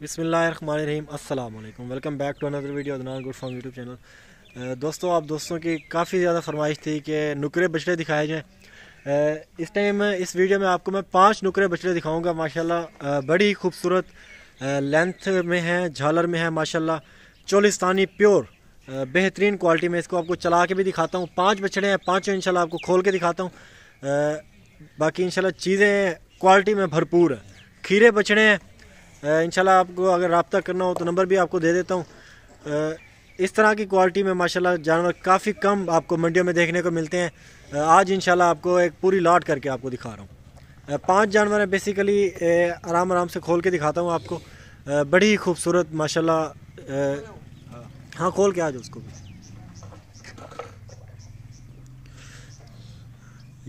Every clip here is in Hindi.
बिस्मिल्लाहिर्रहमानिर्रहीम अस्सलाम वालेकुम। Welcome back to another video Adnan good farm YouTube channel. दोस्तों, आप दोस्तों की काफ़ी ज़्यादा फरमाइश थी कि नुकरे बछड़े दिखाए जाएँ। इस टाइम इस वीडियो में आपको मैं 5 नुकरे बछड़े दिखाऊंगा। माशाल्लाह बड़ी ही खूबसूरत लेंथ में है, झालर में है माशाल्लाह, चोलिस्तानी प्योर बेहतरीन क्वालिटी में। इसको आपको चला के भी दिखाता हूँ। 5 बछड़े हैं, पाँचों इंशाल्लाह आपको खोल के दिखाता हूँ। बाकी इंशाल्लाह चीज़ें क्वालिटी में भरपूर है। खीरे बछड़े हैं। इंशाल्लाह आपको अगर रब्ता करना हो तो नंबर भी आपको दे देता हूँ। इस तरह की क्वालिटी में माशाल्लाह जानवर काफ़ी कम आपको मंडियों में देखने को मिलते हैं। आज इंशाल्लाह आपको एक पूरी लॉट करके आपको दिखा रहा हूँ। 5 जानवर हैं बेसिकली। आराम आराम से खोल के दिखाता हूँ आपको। बड़ी ही खूबसूरत माशाल्लाह। हाँ, खोल के आ जाओ उसको भी।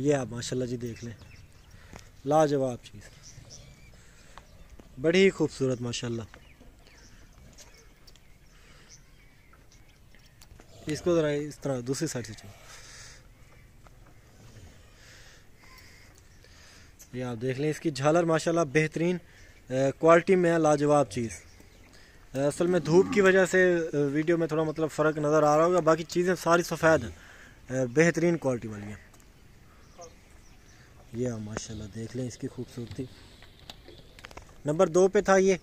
ये आप माशाल्लाह जी देख लें, लाजवाब चीज़, बड़ी ही खूबसूरत माशाल्लाह। इसको ज़रा इस तरह दूसरी साइड से चलो। ये आप देख लें, इसकी झालर माशाल्लाह बेहतरीन क्वालिटी में है, लाजवाब चीज़। असल में धूप की वजह से वीडियो में थोड़ा मतलब फ़र्क नज़र आ रहा होगा, बाकी चीज़ें सारी सफ़ेद हैं, बेहतरीन क्वालिटी वाली हैं। ये आप माशाल्लाह देख लें इसकी खूबसूरती। नंबर 2 पे था ये।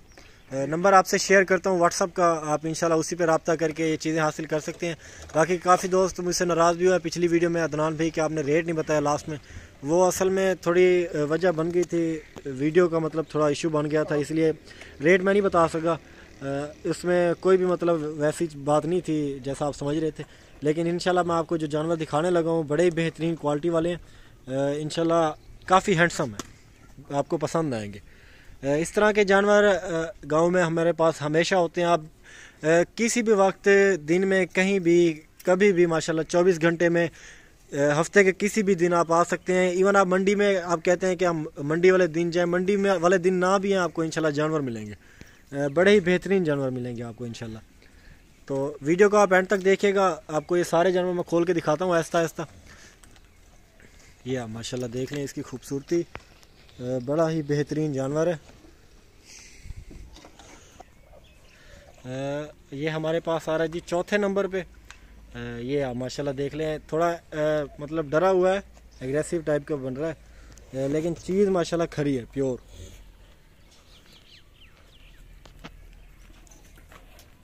नंबर आपसे शेयर करता हूँ व्हाट्सअप का, आप इंशाल्लाह उसी पे रब्ता करके ये चीज़ें हासिल कर सकते हैं। बाकी काफ़ी दोस्त मुझसे नाराज़ भी हुआ पिछली वीडियो में, अदनान भाई कि आपने रेट नहीं बताया लास्ट में। वो असल में थोड़ी वजह बन गई थी, वीडियो का मतलब थोड़ा इशू बन गया था, इसलिए रेट मैं नहीं बता सका। इसमें कोई भी मतलब वैसी बात नहीं थी जैसा आप समझ रहे थे। लेकिन इंशाल्लाह मैं आपको जो जानवर दिखाने लगा हूँ बड़े बेहतरीन क्वालिटी वाले हैं। इंशाल्लाह काफ़ी हैंडसम है, आपको पसंद आएंगे। इस तरह के जानवर गांव में हमारे पास हमेशा होते हैं। आप किसी भी वक्त दिन में कहीं भी कभी भी माशाल्लाह 24 घंटे में हफ्ते के किसी भी दिन आप आ सकते हैं। इवन आप मंडी में आप कहते हैं कि हम मंडी वाले दिन जाएं, मंडी में वाले दिन ना भी हैं, आपको इंशाल्लाह जानवर मिलेंगे। बड़े ही बेहतरीन जानवर मिलेंगे आपको इंशाल्लाह। तो वीडियो को आप एंड तक देखिएगा, आपको ये सारे जानवर मैं खोल के दिखाता हूँ आहिस्ता आहिस्ता। ये आप माशाल्लाह देख लें इसकी खूबसूरती, बड़ा ही बेहतरीन जानवर है। ये हमारे पास आ रहा है जी चौथे नंबर पे। ये आप माशाल्लाह देख लें, थोड़ा मतलब डरा हुआ है, एग्रेसिव टाइप का बन रहा है, लेकिन चीज़ माशाल्लाह खरी है, प्योर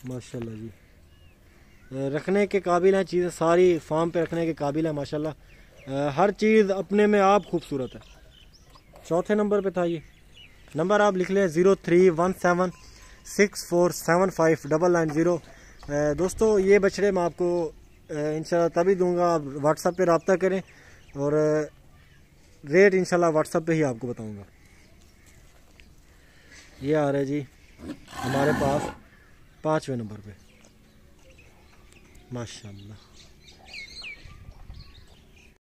माशाल्लाह जी। रखने के काबिल है चीज़ें, सारी फार्म पे रखने के काबिल है माशाल्लाह। हर चीज़ अपने में आप खूबसूरत है। चौथे नंबर पे था ये। नंबर आप लिख लें 031764759990। दोस्तों, ये बछड़े मैं आपको इंशाल्लाह तभी दूंगा, आप व्हाट्सएप पे रब्ता करें, और रेट इंशाल्लाह व्हाट्सएप पे ही आपको बताऊंगा। ये आ रहा है जी हमारे पास 5वें नंबर पे माशाल्लाह।